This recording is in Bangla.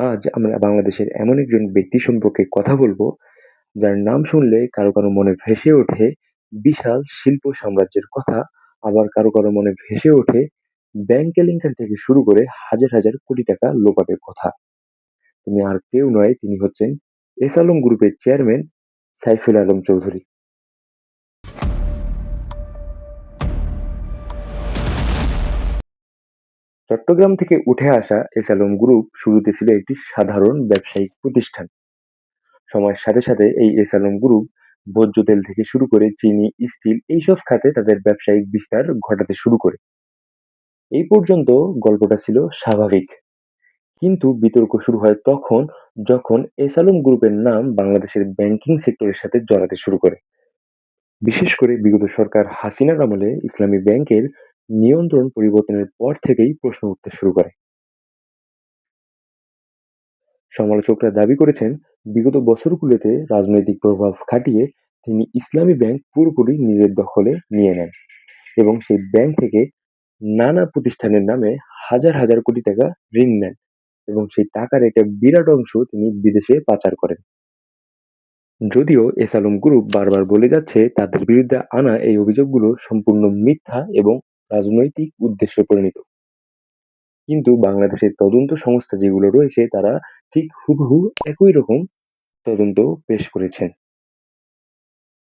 আজ আমরা বাংলাদেশের এমন একজন ব্যক্তি সম্পর্কে কথা বলবো, যার নাম শুনলে কারো মনে ভেসে ওঠে বিশাল শিল্প সাম্রাজ্যের কথা, আবার কারো মনে ভেসে ওঠে ব্যাংক কেলেঙ্কারি থেকে শুরু করে হাজার কোটি টাকা লোপাটের কথা। তিনি আর কেউ নয়, তিনি হচ্ছেন এস আলম গ্রুপের চেয়ারম্যান সাইফুল আলম চৌধুরী। চট্টগ্রাম থেকে উঠে আসা এস আলম গ্রুপ শুরুতে ছিল একটি সাধারণ ব্যবসায়িক প্রতিষ্ঠান। সময়ের সাথে এই এস আলম গ্রুপ ভোজ্য তেল থেকে শুরু করে চিনি, স্টিল এইসব খাতে তাদের ব্যবসায়িক বিস্তার ঘটাতে শুরু করে। এই পর্যন্ত গল্পটা ছিল স্বাভাবিক। কিন্তু বিতর্ক শুরু হয় তখন, যখন এস আলম গ্রুপের নাম বাংলাদেশের ব্যাংকিং সেক্টরের সাথে জড়াতে শুরু করে। বিশেষ করে বিগত সরকার হাসিনার আমলে ইসলামী ব্যাংকের নিয়ন্ত্রণ পরিবর্তনের পর থেকেই প্রশ্ন উঠতে শুরু করে। সমালোচকরা দাবি করেছেন, বিগত বছরগুলোতে রাজনৈতিক প্রভাব খাটিয়ে তিনি ইসলামী ব্যাংক পুরোপুরি নিজের দখলে নিয়ে নেন এবং সেই ব্যাংক থেকে নানা প্রতিষ্ঠানের নামে হাজার কোটি টাকা ঋণ নেন এবং সেই টাকার একটা বিরাট অংশ তিনি বিদেশে পাচার করেন। যদিও এস আলম গ্রুপ বারবার বলে যাচ্ছে তাদের বিরুদ্ধে আনা এই অভিযোগগুলো সম্পূর্ণ মিথ্যা এবং রাজনৈতিক উদ্দেশ্যে প্রণীত, কিন্তু বাংলাদেশের তদন্ত সংস্থা যেগুলো রয়েছে তারা ঠিক হুবহু একই রকম তদন্ত পেশ করেছেন।